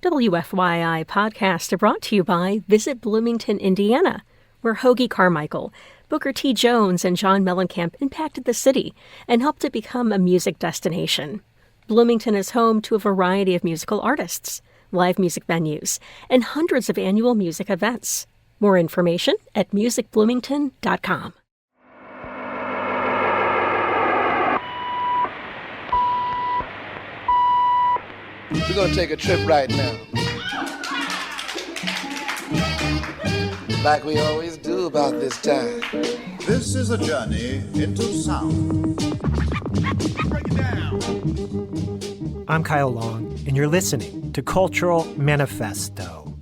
WFYI podcasts are brought to you by Visit Bloomington, Indiana, where Hoagie Carmichael, Booker T. Jones, and John Mellencamp impacted the city and helped it become a music destination. Bloomington is home to a variety of musical artists, live music venues, and hundreds of annual music events. More information at musicbloomington.com. We're going to take a trip right now. Like we always do about this time. This is a journey into sound. Break it down. I'm Kyle Long, and you're listening to Cultural Manifesto.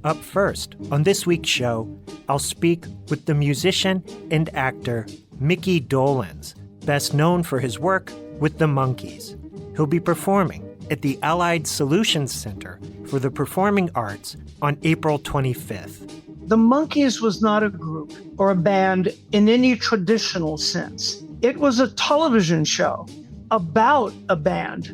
Up first, on this week's show, I'll speak with the musician and actor Mickey Dolenz, best known for his work with the Monkees. He'll be performing at the Allied Solutions Center for the Performing Arts on April 25th. The Monkees was not a group or a band in any traditional sense. It was a television show about a band.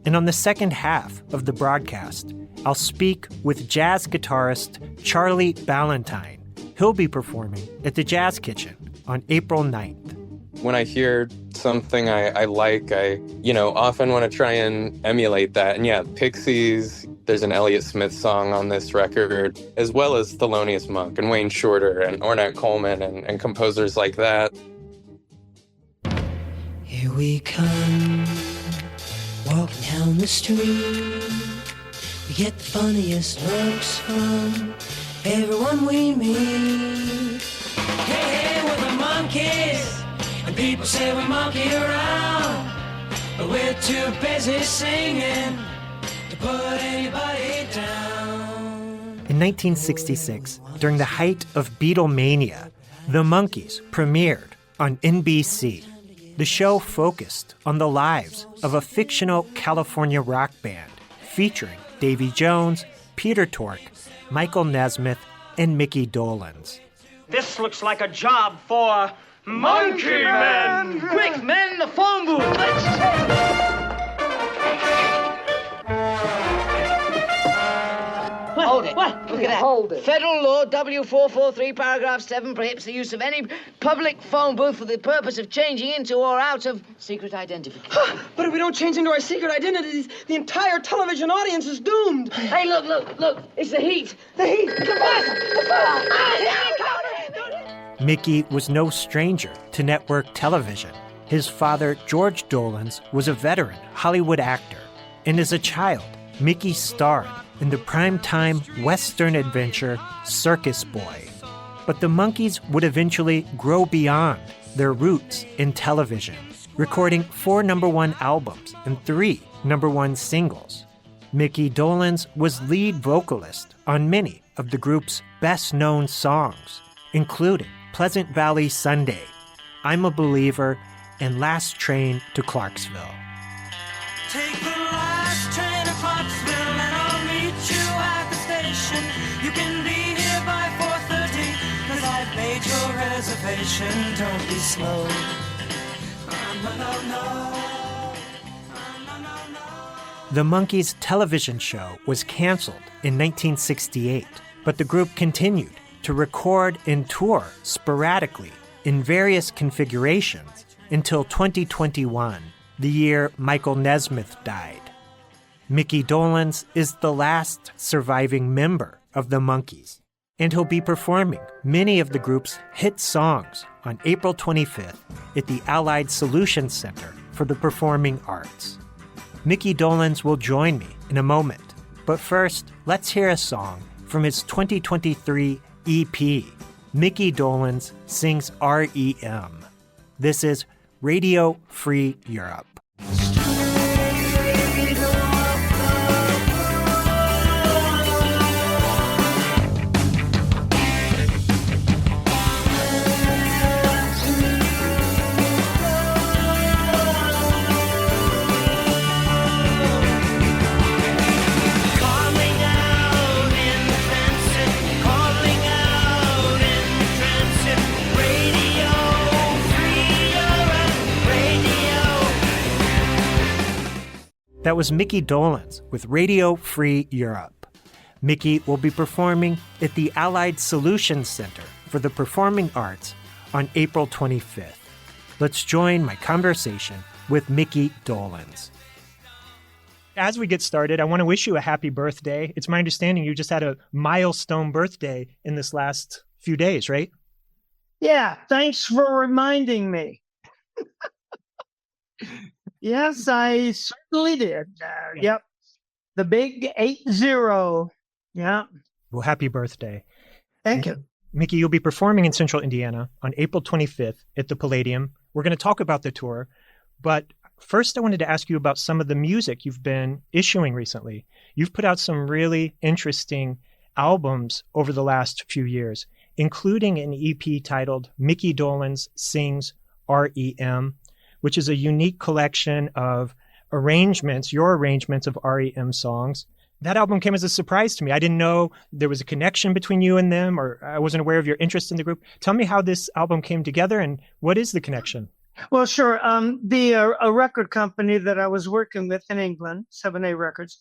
And on the second half of the broadcast, I'll speak with jazz guitarist Charlie Ballantine. He'll be performing at the Jazz Kitchen on April 9th. When I hear something I like, I often want to try and emulate that. And yeah, Pixies, there's an Elliott Smith song on this record, as well as Thelonious Monk and Wayne Shorter and Ornette Coleman and composers like that. Here we come, walking down the street. We get the funniest looks from everyone we meet. Hey, we're the Monkees. And people say we monkey around, but we're too busy singing to put anybody down. In 1966, during the height of Beatle-mania, the Monkees premiered on NBC. The show focused on the lives of a fictional California rock band featuring Davy Jones, Peter Tork, Michael Nesmith, and Mickey Dolenz. This looks like a job for Monkey Men! Quick, men, the phone booth! Let's Hold it. What? Look at that. Hold it. Federal Law W443, paragraph 7 prohibits the use of any public phone booth for the purpose of changing into or out of secret identification. But if we don't change into our secret identities, the entire television audience is doomed. Hey, look. It's the heat. The heat! The fire! The fire! Mickey was no stranger to network television. His father, George Dolenz, was a veteran Hollywood actor, and as a child, Mickey starred in the primetime Western adventure Circus Boy. But the Monkees would eventually grow beyond their roots in television, recording 4 number-1 albums and 3 number-1 singles. Mickey Dolenz was lead vocalist on many of the group's best-known songs, including Pleasant Valley Sunday, I'm a Believer, and Last Train to Clarksville. Take the last train to Clarksville and I'll meet you at the station. You can be here by 4:30 cause I've made your reservation. Don't be slow. No. The Monkees' television show was canceled in 1968, but the group continued to record and tour sporadically in various configurations until 2021, the year Michael Nesmith died. Mickey Dolenz is the last surviving member of the Monkees, and he'll be performing many of the group's hit songs on April 25th at the Allied Solutions Center for the Performing Arts. Mickey Dolenz will join me in a moment, but first, let's hear a song from his 2023 EP. Mickey Dolenz sings REM. This is Radio Free Europe. That was Mickey Dolenz with Radio Free Europe. Mickey will be performing at the Allied Solutions Center for the Performing Arts on April 25th. Let's join my conversation with Mickey Dolenz. As we get started, I want to wish you a happy birthday. It's my understanding you just had a milestone birthday in this last few days, right? Yeah, thanks for reminding me. Yes, I certainly did. Yep. The big 80. Yeah. Well, happy birthday. Thank you. Mickey, you'll be performing in Central Indiana on April 25th at the Palladium. We're going to talk about the tour, but first I wanted to ask you about some of the music you've been issuing recently. You've put out some really interesting albums over the last few years, including an EP titled Mickey Dolenz Sings REM, which is a unique collection of arrangements, your arrangements of REM songs. That album came as a surprise to me. I didn't know there was a connection between you and them, or I wasn't aware of your interest in the group. Tell me how this album came together and what is the connection? Well, sure. A record company that I was working with in England, 7A Records,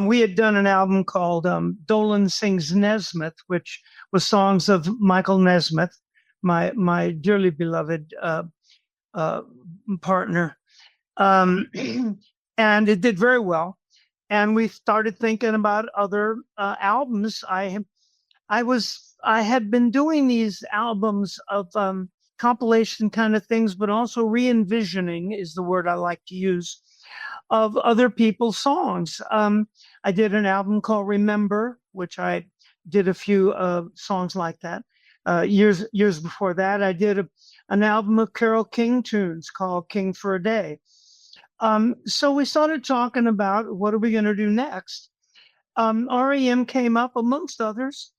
we had done an album called Dolenz Sings Nesmith, which was songs of Michael Nesmith, my dearly beloved partner. And it did very well. And we started thinking about other albums. I had been doing these albums of compilation kind of things, but also re-envisioning is the word I like to use, of other people's songs. I did an album called Remember, which I did a few songs like that. Years before that, I did an album of Carole King tunes called King for a Day. So we started talking about what are we going to do next. REM came up amongst others.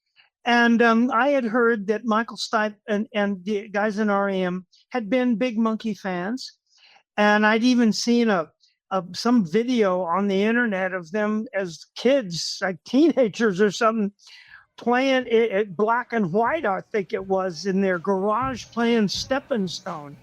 And I had heard that Michael Stipe and the guys in REM had been big Monkee fans. And I'd even seen some video on the internet of them as kids, like teenagers or something, playing it black and white, I think it was, in their garage playing Stepping Stone.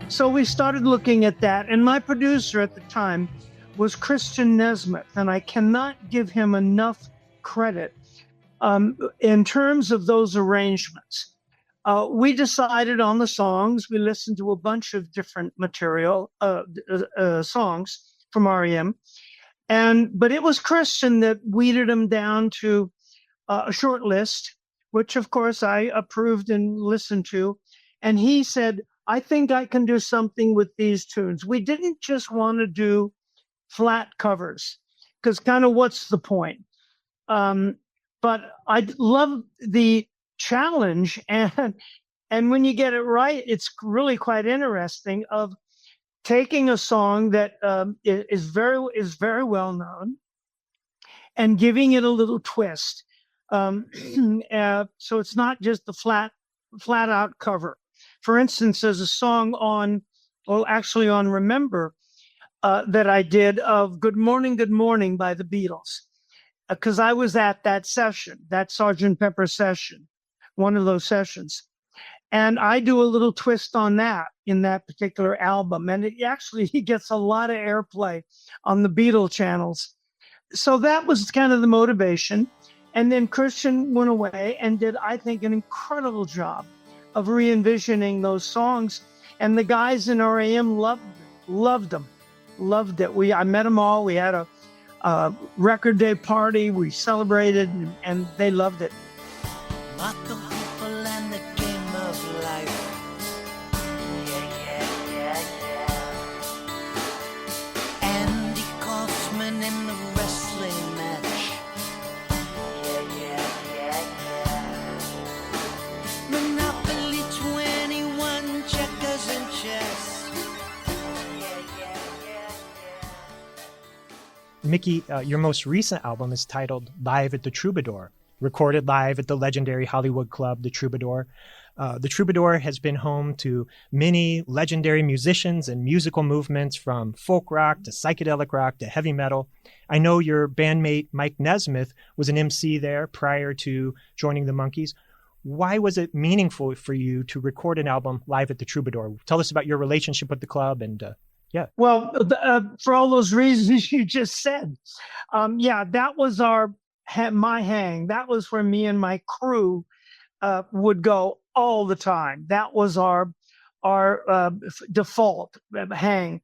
So we started looking at that, and my producer at the time was Christian Nesmith, and I cannot give him enough credit in terms of those arrangements. We decided on the songs. We listened to a bunch of different material, songs from REM, but it was Christian that weeded them down to a short list, which of course I approved and listened to, and he said, I think I can do something with these tunes. We didn't just want to do flat covers, because kind of what's the point? But I love the challenge, and when you get it right, it's really quite interesting, of taking a song that is very well known and giving it a little twist. So it's not just a flat out cover. For instance, there's a song on Remember that I did of Good Morning, Good Morning by the Beatles, because I was at that session, that Sgt. Pepper session, one of those sessions. And I do a little twist on that in that particular album. And he gets a lot of airplay on the Beatle channels. So that was kind of the motivation. And then Christian went away and did, I think, an incredible job of re-envisioning those songs, and the guys in REM loved them, loved it. I met them all. We had a record day party. We celebrated, and they loved it. Marco Hoople and the game of life. Yeah. Andy Kaufman in the wrestling match. Yeah. Monopoly 21, checkers and chess. Yeah. Mickey, your most recent album is titled Live at the Troubadour, recorded live at the legendary Hollywood club, the Troubadour. The Troubadour has been home to many legendary musicians and musical movements, from folk rock to psychedelic rock to heavy metal. I know your bandmate Mike Nesmith was an MC there prior to joining the Monkees. Why was it meaningful for you to record an album live at the Troubadour? Tell us about your relationship with the club and yeah. Well, for all those reasons you just said, that was my hang. That was where me and my crew would go all the time. That was our default hang.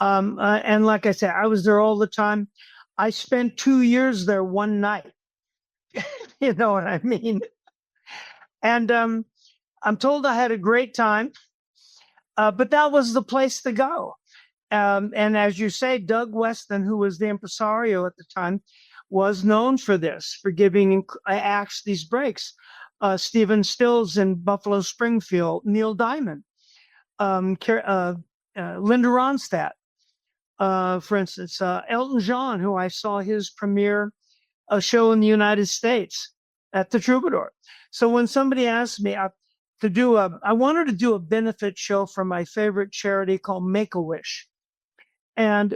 And like I said, I was there all the time. I spent 2 years there one night. You know what I mean? And I'm told I had a great time, but that was the place to go. And as you say, Doug Weston, who was the impresario at the time, was known for this, for giving acts these breaks. Stephen Stills in Buffalo Springfield, Neil Diamond, Linda Ronstadt, for instance, Elton John, who I saw his premiere show in the United States at the Troubadour. So when somebody asked me I wanted to do a benefit show for my favorite charity called Make-A-Wish. And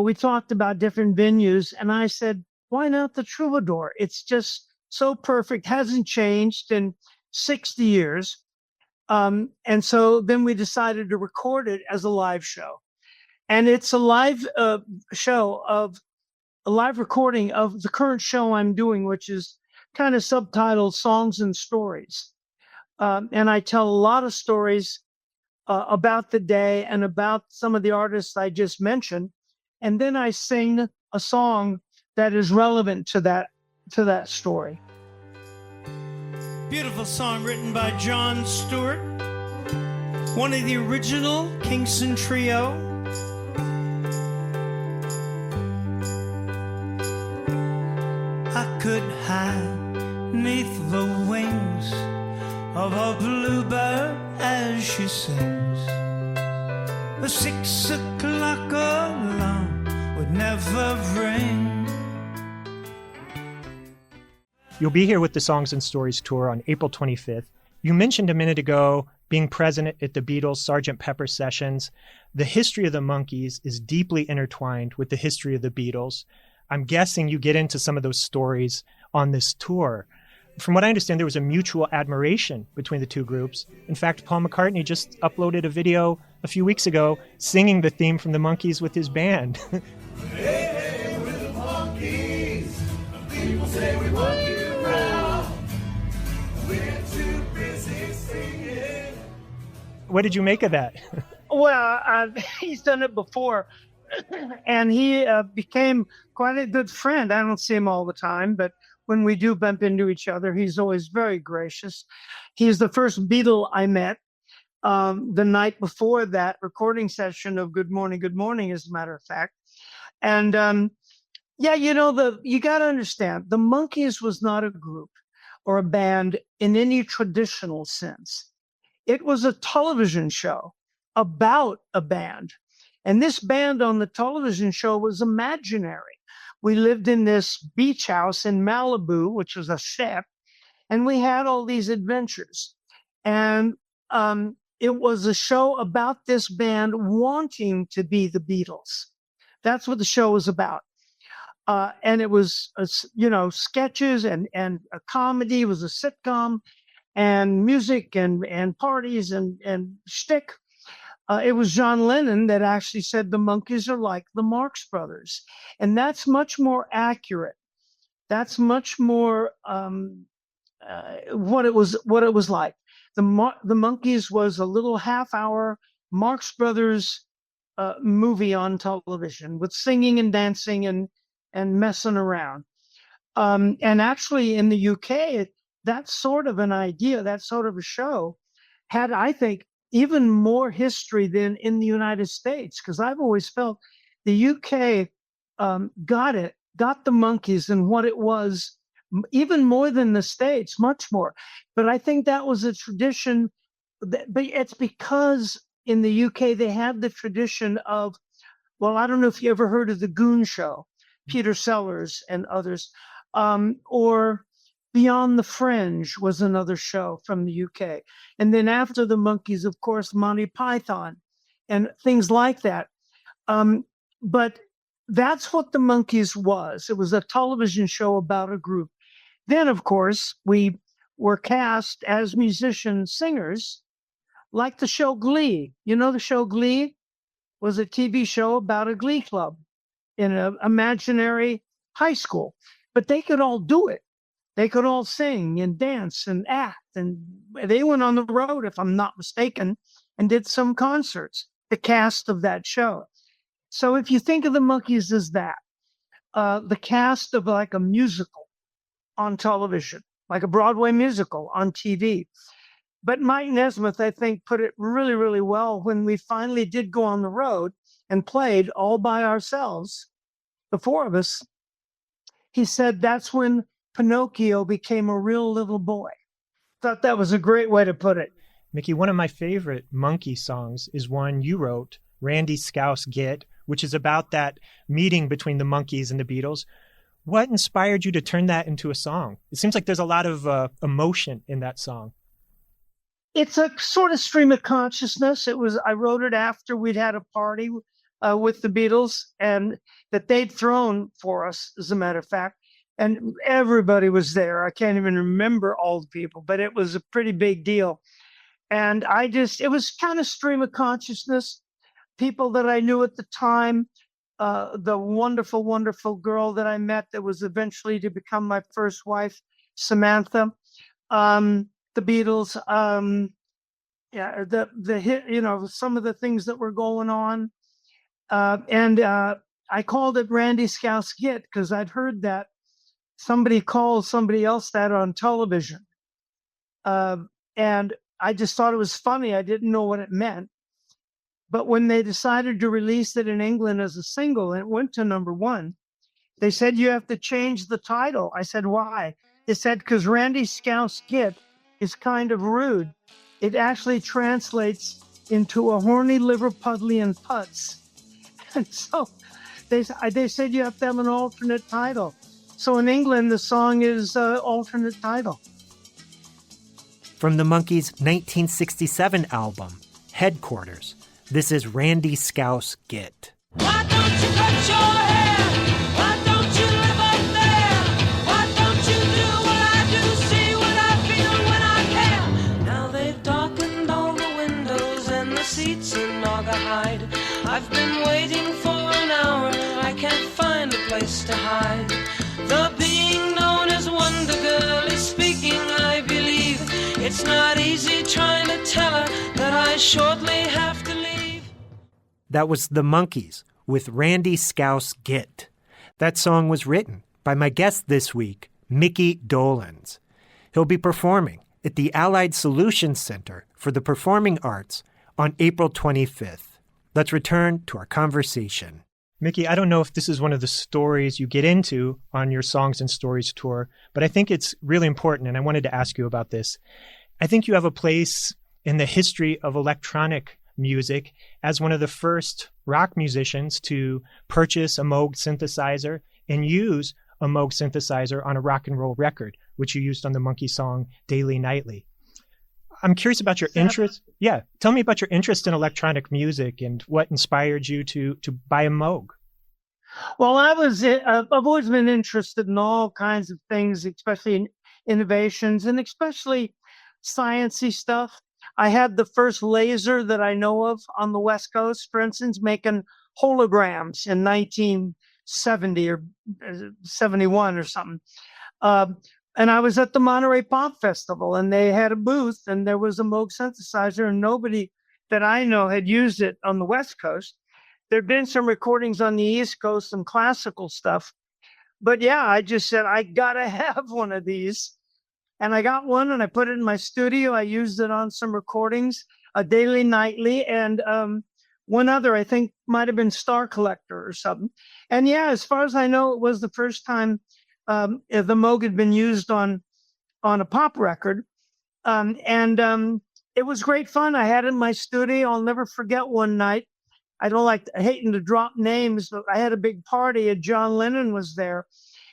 we talked about different venues, and I said, why not the Troubadour? It's just so perfect, hasn't changed in 60 years. And so then we decided to record it as a live show. And it's a live live recording of the current show I'm doing, which is kind of subtitled Songs and Stories. And I tell a lot of stories about the day and about some of the artists I just mentioned. And then I sing a song that is relevant to that story. Beautiful song written by John Stewart, one of the original Kingston Trio. I could hide neath the wings of a bluebird as she sings. The 6 o'clock alarm would never ring. You'll be here with the Songs and Stories tour on April 25th. You mentioned a minute ago being present at the Beatles' Sgt. Pepper sessions. The history of the Monkees is deeply intertwined with the history of the Beatles. I'm guessing you get into some of those stories on this tour. From what I understand, there was a mutual admiration between the two groups. In fact, Paul McCartney just uploaded a video a few weeks ago singing the theme from the Monkees with his band. Hey, we're the Monkees. People say we monkey around. We're too busy singing. What did you make of that? Well, he's done it before, and he became quite a good friend. I don't see him all the time, but when we do bump into each other, he's always very gracious. He's the first Beatle I met the night before that recording session of Good Morning, as a matter of fact. And you got to understand, the Monkees was not a group or a band in any traditional sense. It was a television show about a band. And this band on the television show was imaginary. We lived in this beach house in Malibu, which was a set, and we had all these adventures. And it was a show about this band wanting to be the Beatles. That's what the show was about. And it was, sketches and a comedy. It was a sitcom, and music and parties and shtick. It was John Lennon that actually said the Monkees are like the Marx Brothers. And that's much more accurate. That's much more what it was like. The Monkees was a little half-hour Marx Brothers movie on television with singing and dancing and messing around. And actually in the UK, that sort of an idea, that sort of a show had, I think, even more history than in the United States, because I've always felt the UK got the Monkees and what it was, even more than the States, much more. But I think that was a tradition, but it's because in the UK they had the tradition of, well, I don't know if you ever heard of the Goon Show, Peter Sellers and others, or Beyond the Fringe was another show from the UK. And then after the Monkees, of course, Monty Python and things like that. But that's what the Monkees was. It was a television show about a group. Then, of course, we were cast as musicians, singers, like the show Glee. You know, the show Glee was a TV show about a glee club in an imaginary high school. But they could all do it. They could all sing and dance and act. And they went on the road, if I'm not mistaken, and did some concerts, the cast of that show. So if you think of the Monkees as that, the cast of like a musical on television, like a Broadway musical on TV. But Mike Nesmith, I think, put it really, really well when we finally did go on the road and played all by ourselves, the four of us. He said that's when Pinocchio became a real little boy. Thought that was a great way to put it. Mickey, one of my favorite Monkee songs is one you wrote, Randy Scouse Git, which is about that meeting between the Monkees and the Beatles. What inspired you to turn that into a song? It seems like there's a lot of emotion in that song. It's a sort of stream of consciousness. I wrote it after we'd had a party with the Beatles and that they'd thrown for us, as a matter of fact. And everybody was there. I can't even remember all the people, but it was a pretty big deal. And it was kind of stream of consciousness. People that I knew at the time, the wonderful, wonderful girl that I met that was eventually to become my first wife, Samantha, the Beatles, the hit, some of the things that were going on. And I called it Randy Scouse Git because I'd heard that somebody called somebody else that on television. And I just thought it was funny. I didn't know what it meant. But when they decided to release it in England as a single, and it went to #1, they said, you have to change the title. I said, why? They said, because Randy Scouse Git is kind of rude. It actually translates into a horny Liverpudlian putz. And so they said you have to have an alternate title. So in England, the song is alternate title. From the Monkees' 1967 album, Headquarters, this is Randy Scouse Git. Why don't you cut your hair? Why don't you live up there? Why don't you do what I do, see what I feel when I care? Now they've darkened all the windows and the seats in Naugahyde. I've been waiting for an hour, I can't find a place to hide. The being known as Wonder Girl is speaking, I believe. It's not easy trying to tell her that I shortly have to leave. That was the Monkees with Randy Scouse Git. That song was written by my guest this week, Mickey Dolenz. He'll be performing at the Allied Solutions Center for the Performing Arts on April 25th. Let's return to our conversation. Mickey, I don't know if this is one of the stories you get into on your Songs and Stories tour, but I think it's really important, and I wanted to ask you about this. I think you have a place in the history of electronic music as one of the first rock musicians to purchase a Moog synthesizer and use a Moog synthesizer on a rock and roll record, which you used on the Monkee song Daily Nightly. I'm curious about your interest. Yeah, tell me about your interest in electronic music and what inspired you to buy a Moog. Well, I've always been interested in all kinds of things, especially in innovations and especially sciencey stuff. I had the first laser that I know of on the West Coast, for instance, making holograms in 1970 or 71 or something. And I was at the Monterey Pop Festival, and they had a booth, and there was a Moog synthesizer, and nobody that I know had used it on the West Coast. There'd been some recordings on the East Coast, some classical stuff. But yeah, I just said, I gotta have one of these. And I got one, and I put it in my studio. I used it on some recordings, a Daily Nightly, and one other, I think, might have been Star Collector or something. And yeah, as far as I know, it was the first time the Moog had been used on a pop record. It was great fun. I had it in my studio. I'll never forget one night. I don't like hating to drop names, but I had a big party and John Lennon was there.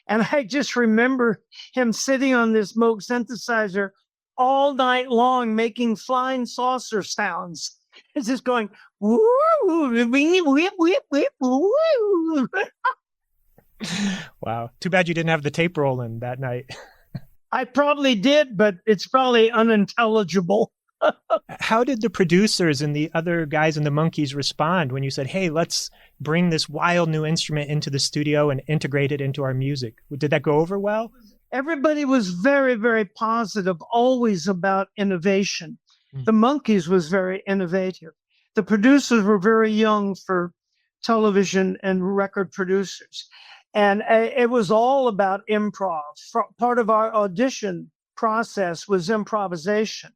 And I just remember him sitting on this Moog synthesizer all night long making flying saucer sounds. It's just going, woo, whip, whip, whip, woo. Wow. Too bad you didn't have the tape rolling that night. I probably did, but it's probably unintelligible. How did the producers and the other guys in the Monkees respond when you said, hey, let's bring this wild new instrument into the studio and integrate it into our music? Did that go over well? Everybody was very, very positive, always about innovation. The Monkees was very innovative. The producers were very young for television and record producers. And it was all about improv. Part of our audition process was improvisation,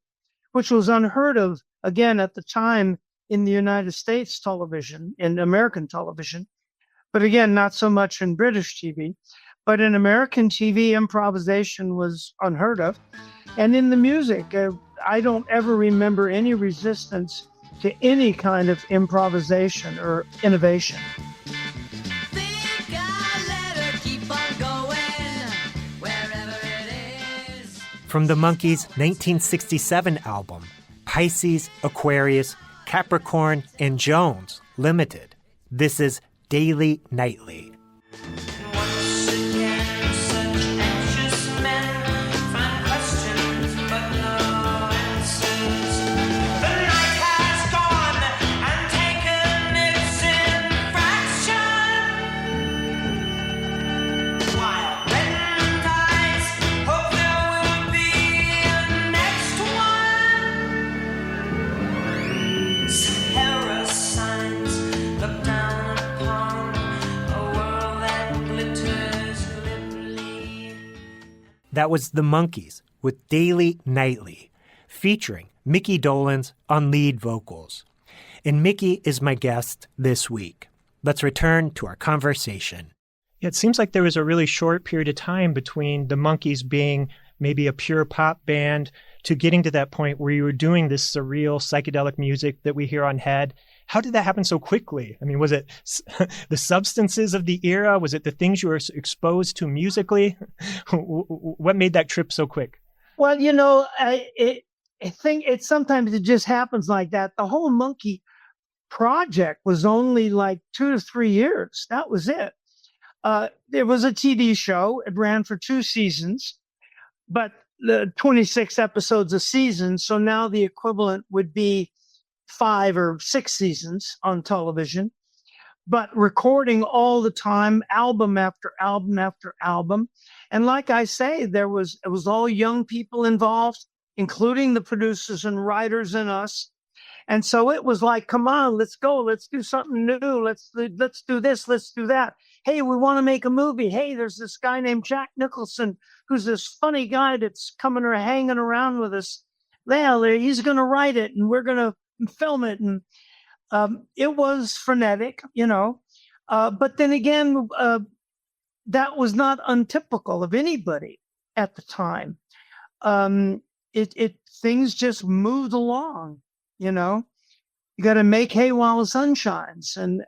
which was unheard of, again, at the time in the United States television, in American television. But again, not so much in British TV. But in American TV, improvisation was unheard of. And in the music, I don't ever remember any resistance to any kind of improvisation or innovation. From the Monkees' 1967 album, Pisces, Aquarius, Capricorn, and Jones, Limited, this is Daily Nightly. That was the Monkees with Daily Nightly, featuring Mickey Dolenz on lead vocals. And Mickey is my guest this week. Let's return to our conversation. It seems like there was a really short period of time between the Monkees being maybe a pure pop band to getting to that point where you were doing this surreal psychedelic music that we hear on Head. How did that happen so quickly? I mean, was it the substances of the era? Was it the things you were exposed to musically? What made that trip so quick? Well, I think sometimes it just happens like that. The whole Monkee project was only like 2 to 3 years. That was it. There was a TV show. It ran for 2 seasons, but the 26 episodes a season. So now the equivalent would be 5 or 6 seasons on television, but recording all the time, album after album after album. And like I say, it was all young people involved, including the producers and writers and us. And so it was like, come on, let's go. Let's do something new. Let's do this. Let's do that. Hey, we want to make a movie. Hey, there's this guy named Jack Nicholson, who's this funny guy that's coming or hanging around with us. Well, he's going to write it and we're going to film it. And it was frenetic, but then again, that was not untypical of anybody at the time. Things just moved along, you got to make hay while the sun shines. And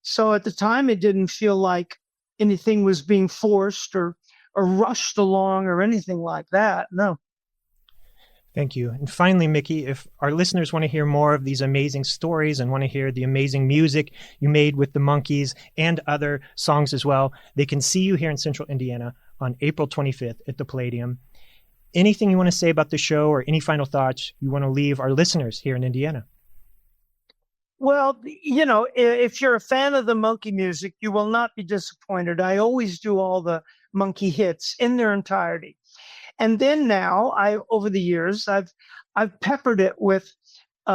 so at the time, it didn't feel like anything was being forced or rushed along or anything like that. No. Thank you. And finally, Mickey, if our listeners want to hear more of these amazing stories and want to hear the amazing music you made with the Monkees and other songs as well, they can see you here in Central Indiana on April 25th at the Palladium. Anything you want to say about the show or any final thoughts you want to leave our listeners here in Indiana? Well, if you're a fan of the Monkee music, you will not be disappointed. I always do all the Monkee hits in their entirety. And then now, over the years, I've peppered it with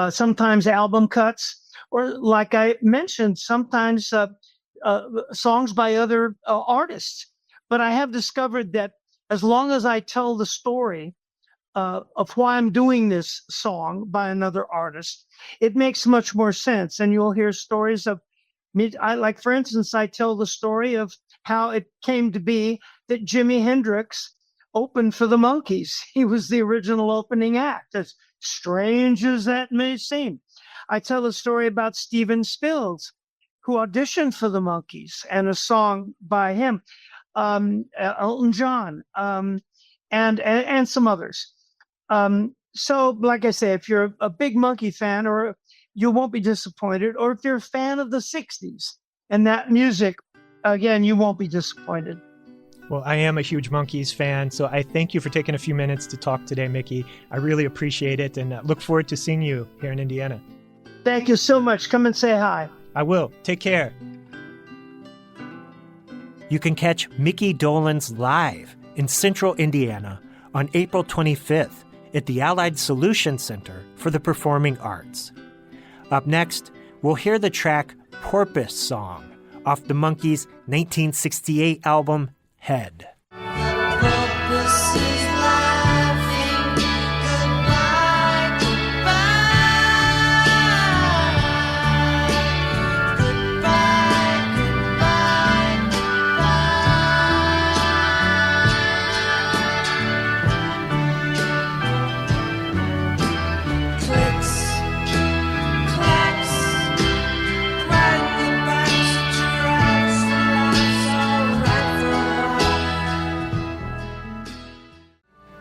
sometimes album cuts, or like I mentioned, sometimes songs by other artists. But I have discovered that as long as I tell the story of why I'm doing this song by another artist, it makes much more sense. And you'll hear stories of me. For instance, I tell the story of how it came to be that Jimi Hendrix opened for the Monkees. He was the original opening act, as strange as that may seem. I tell a story about Stephen Stills, who auditioned for the Monkees, and a song by him. Elton John, and some others. So, like I say, if you're a big Monkee fan, or you won't be disappointed, or if you're a fan of the '60s and that music, again, you won't be disappointed. Well, I am a huge Monkees fan, so I thank you for taking a few minutes to talk today, Mickey. I really appreciate it, and look forward to seeing you here in Indiana. Thank you so much. Come and say hi. I will. Take care. You can catch Mickey Dolenz live in Central Indiana on April 25th at the Allied Solutions Center for the Performing Arts. Up next, we'll hear the track Porpoise Song off the Monkees' 1968 album, Head.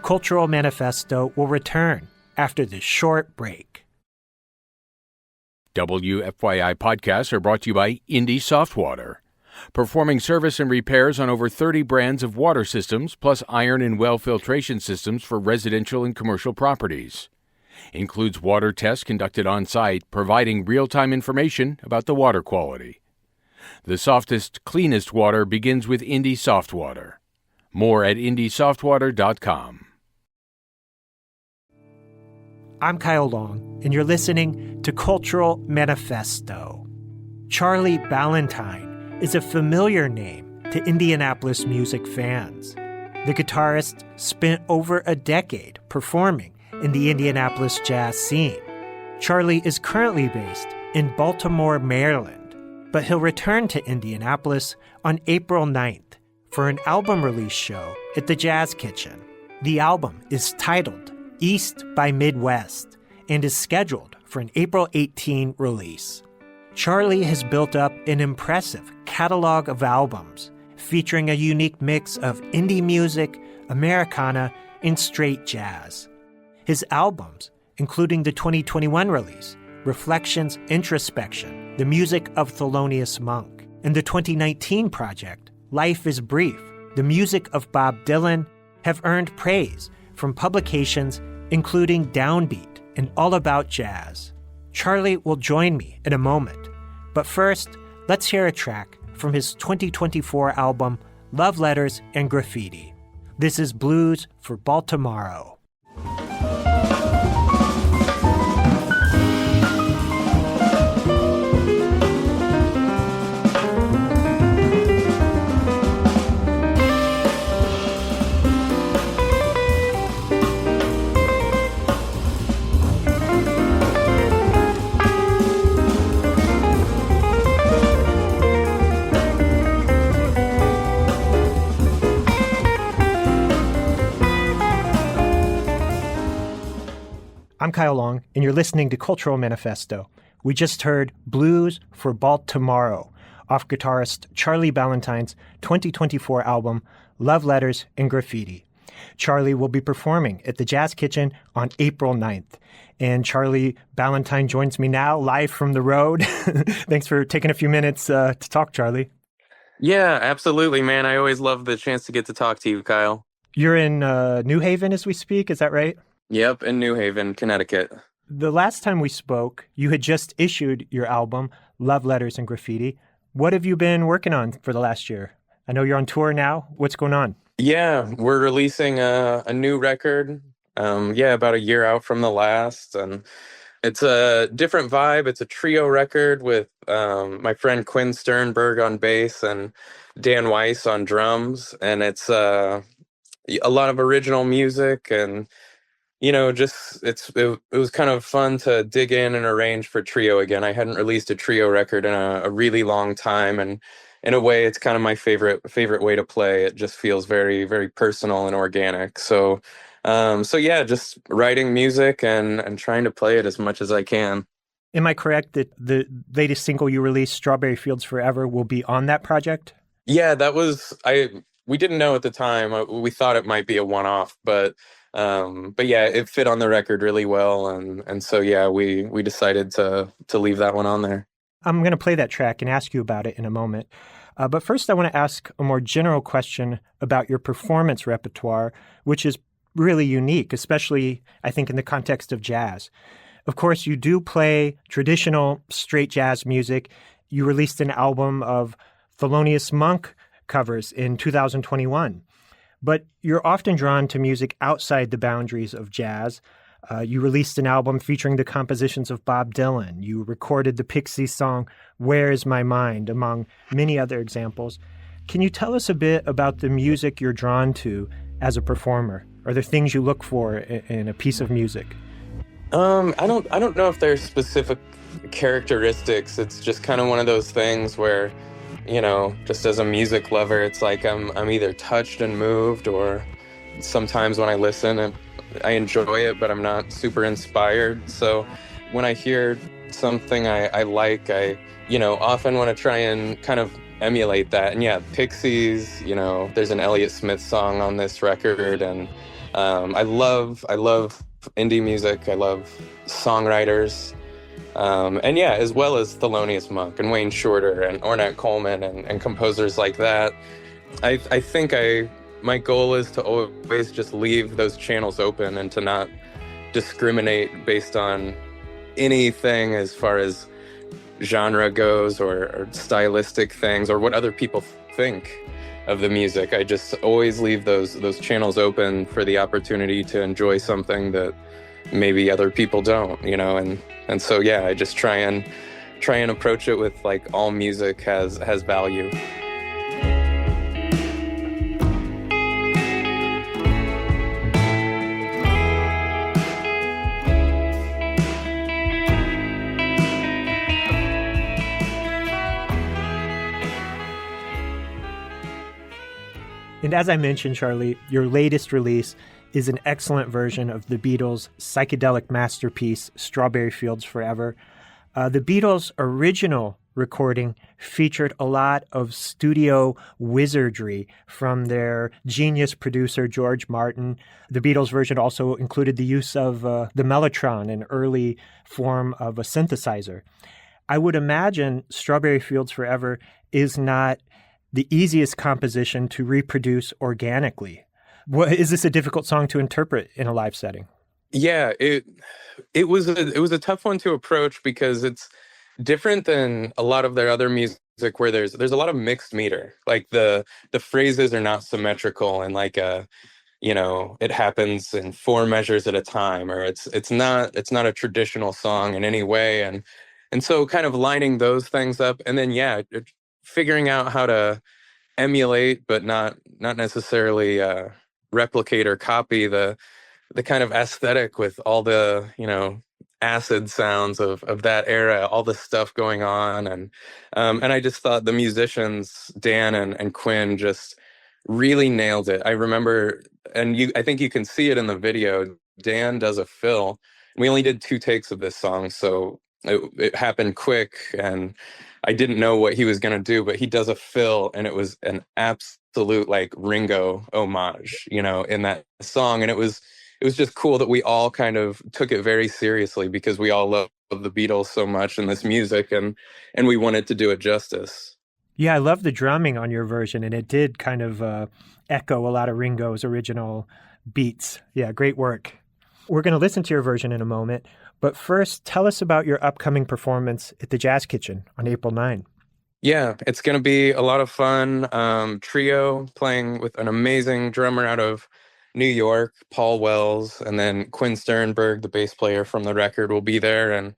Cultural Manifesto will return after this short break. WFYI podcasts are brought to you by Indy Softwater, performing service and repairs on over 30 brands of water systems, plus iron and well filtration systems for residential and commercial properties. Includes water tests conducted on site, providing real-time information about the water quality. The softest, cleanest water begins with Indy Softwater. More at indysoftwater.com. I'm Kyle Long, and you're listening to Cultural Manifesto. Charlie Ballantine is a familiar name to Indianapolis music fans. The guitarist spent over a decade performing in the Indianapolis jazz scene. Charlie is currently based in Baltimore, Maryland, but he'll return to Indianapolis on April 9th for an album release show at the Jazz Kitchen. The album is titled East by Midwest and is scheduled for an April 18 release. Charlie has built up an impressive catalog of albums featuring a unique mix of indie music, Americana, and straight jazz. His albums, including the 2021 release, Reflections, Introspection, the music of Thelonious Monk, and the 2019 project, Life is Brief, the music of Bob Dylan, have earned praise from publications including DownBeat and All About Jazz. Charlie will join me in a moment, but first, let's hear a track from his 2024 album, Love Letters and Graffiti. This is Blues for Baltimore. I'm Kyle Long, and you're listening to Cultural Manifesto. We just heard Blues for Baltimore off guitarist Charlie Ballantine's 2024 album, Love Letters and Graffiti. Charlie will be performing at the Jazz Kitchen on April 9th. And Charlie Ballantine joins me now, live from the road. Thanks for taking a few minutes to talk, Charlie. Yeah, absolutely, man. I always love the chance to get to talk to you, Kyle. You're in New Haven as we speak, is that right? Yep, in New Haven, Connecticut. The last time we spoke, you had just issued your album, Love Letters and Graffiti. What have you been working on for the last year? I know you're on tour now. What's going on? Yeah, we're releasing a new record, about a year out from the last. And it's a different vibe. It's a trio record with my friend Quinn Sternberg on bass and Dan Weiss on drums. And it's a lot of original music and it was kind of fun to dig in and arrange for trio again. I hadn't released a trio record in a really long time, and in a way, it's kind of my favorite way to play. It just feels very, very personal and organic. So just writing music and trying to play it as much as I can. Am I correct that the latest single you released, Strawberry Fields Forever, will be on that project? Yeah, that was we didn't know at the time. We thought it might be a one-off, but yeah, it fit on the record really well, and so yeah, we decided to leave that one on there. I'm going to play that track and ask you about it in a moment. But first, I want to ask a more general question about your performance repertoire, which is really unique, especially, I think, in the context of jazz. Of course, you do play traditional straight jazz music. You released an album of Thelonious Monk covers in 2021. But you're often drawn to music outside the boundaries of jazz. You released an album featuring the compositions of Bob Dylan. You recorded the Pixies song, Where's My Mind, among many other examples. Can you tell us a bit about the music you're drawn to as a performer? Are there things you look for in a piece of music? I don't know if there's specific characteristics. It's just kind of one of those things where, just as a music lover, it's like I'm either touched and moved, or sometimes when I listen, I enjoy it, but I'm not super inspired. So when I hear something I like, I often want to try and kind of emulate that. And yeah, Pixies, there's an Elliott Smith song on this record, and I love indie music. I love songwriters. And yeah, as well as Thelonious Monk and Wayne Shorter and Ornette Coleman and composers like that. I think my goal is to always just leave those channels open and to not discriminate based on anything as far as genre goes or stylistic things or what other people think of the music. I just always leave those channels open for the opportunity to enjoy something that maybe other people don't, and so yeah, I just try and approach it with like all music has value. And as I mentioned, Charlie, your latest release is an excellent version of the Beatles' psychedelic masterpiece, Strawberry Fields Forever. The Beatles' original recording featured a lot of studio wizardry from their genius producer, George Martin. The Beatles' version also included the use of the mellotron, an early form of a synthesizer. I would imagine Strawberry Fields Forever is not the easiest composition to reproduce organically. Is this a difficult song to interpret in a live setting? Yeah, it was a tough one to approach because it's different than a lot of their other music where there's a lot of mixed meter. Like the phrases are not symmetrical and like it happens in 4 measures at a time, or it's not a traditional song in any way, and so kind of lining those things up, and then figuring out how to emulate but not necessarily replicate or copy the kind of aesthetic with all the acid sounds of that era, all the stuff going on, and I just thought the musicians Dan and Quinn just really nailed it. I remember, and I think you can see it in the video, Dan does a fill. We only did 2 takes of this song, so it happened quick, and I didn't know what he was going to do, but he does a fill, and it was an absolute like Ringo homage, in that song. And it was just cool that we all kind of took it very seriously because we all love the Beatles so much in this music, and we wanted to do it justice. Yeah, I love the drumming on your version, and it did kind of echo a lot of Ringo's original beats. Yeah, great work. We're going to listen to your version in a moment, but first, tell us about your upcoming performance at the Jazz Kitchen on April 9. Yeah, it's going to be a lot of fun. Trio playing with an amazing drummer out of New York, Paul Wells, and then Quinn Sternberg, the bass player from the record, will be there. And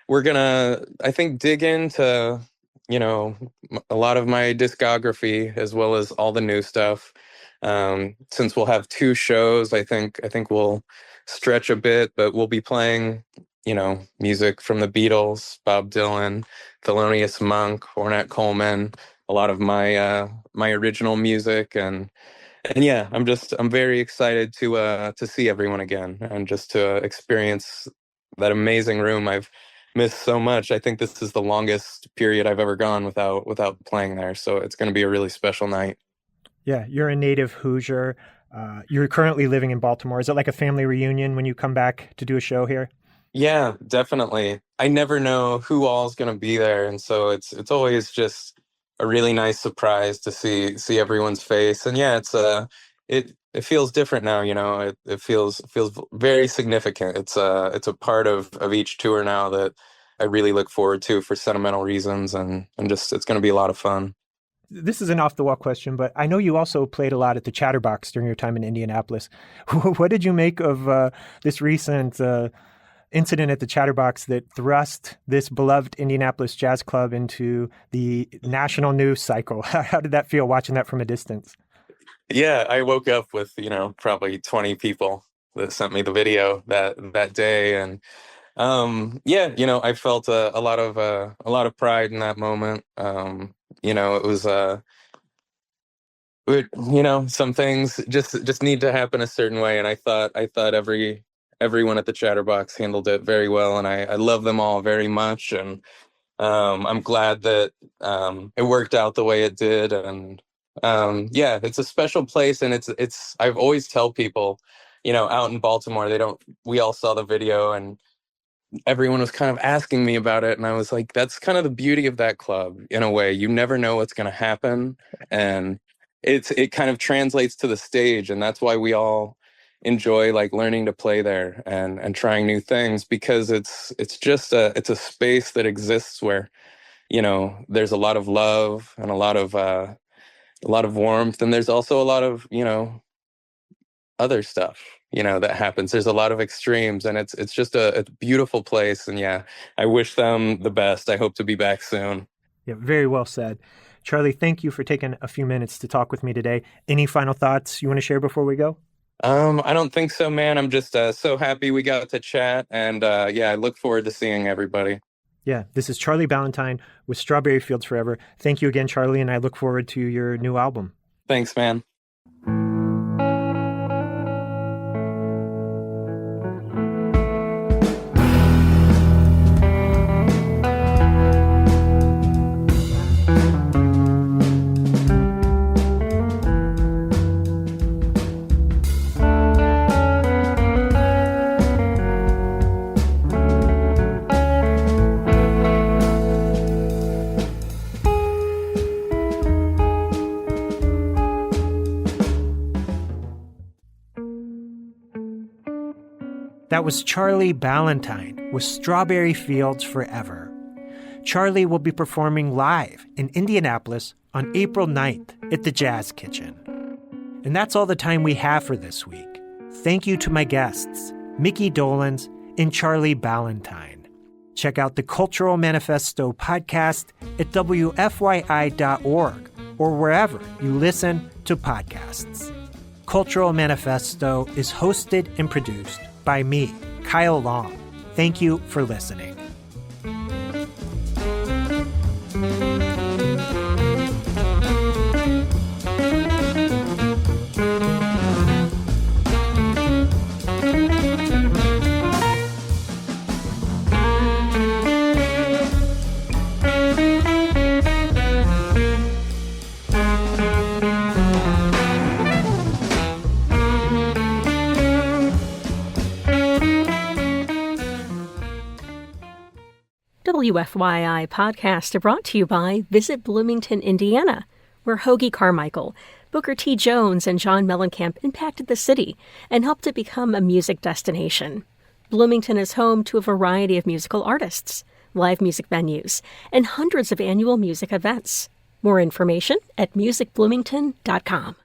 we're going to, I think, dig into, a lot of my discography as well as all the new stuff. Since we'll have 2 shows, I think we'll stretch a bit, but we'll be playing music from the Beatles, Bob Dylan, Thelonious Monk, Ornette Coleman, a lot of my original music, and yeah, I'm very excited to see everyone again and just to experience that amazing room I've missed so much. I think this is the longest period I've ever gone without playing there, so it's going to be a really special night. Yeah, you're a native Hoosier. You're currently living in Baltimore. Is it like a family reunion when you come back to do a show here? Yeah, definitely. I never know who all's going to be there, and so it's always just a really nice surprise to see everyone's face. And yeah, it feels different now, you know. It feels very significant. It's a part of each tour now that I really look forward to for sentimental reasons, and just it's going to be a lot of fun. This is an off-the-wall question, but I know you also played a lot at the Chatterbox during your time in Indianapolis. What did you make of this recent incident at the Chatterbox that thrust this beloved Indianapolis jazz club into the national news cycle? How did that feel watching that from a distance? Yeah, I woke up with, probably 20 people that sent me the video that day. And yeah, I felt a lot of pride in that moment. It was some things just need to happen a certain way. And I thought everyone at the Chatterbox handled it very well, and I love them all very much. And I'm glad that it worked out the way it did. And yeah, it's a special place, and it's I've always tell people, out in Baltimore, we all saw the video, and everyone was kind of asking me about it, and I was like, that's kind of the beauty of that club in a way. You never know what's going to happen, and it kind of translates to the stage, and that's why we all enjoy like learning to play there and trying new things, because it's just it's a space that exists where there's a lot of love and a lot of warmth, and there's also a lot of other stuff that happens. There's a lot of extremes, and it's just a beautiful place. And yeah, I wish them the best. I hope to be back soon. Yeah, very well said. Charlie, thank you for taking a few minutes to talk with me today. Any final thoughts you want to share before we go? I don't think so, man. I'm just so happy we got to chat, and yeah, I look forward to seeing everybody. Yeah, this is Charlie Ballantine with Strawberry Fields Forever. Thank you again, Charlie, and I look forward to your new album. Thanks, man. That was Charlie Ballantine with Strawberry Fields Forever. Charlie will be performing live in Indianapolis on April 9th at the Jazz Kitchen. And that's all the time we have for this week. Thank you to my guests, Mickey Dolenz and Charlie Ballantine. Check out the Cultural Manifesto podcast at WFYI.org or wherever you listen to podcasts. Cultural Manifesto is hosted and produced by me, Kyle Long. Thank you for listening. WFYI podcasts are brought to you by Visit Bloomington, Indiana, where Hoagy Carmichael, Booker T. Jones, and John Mellencamp impacted the city and helped it become a music destination. Bloomington is home to a variety of musical artists, live music venues, and hundreds of annual music events. More information at musicbloomington.com.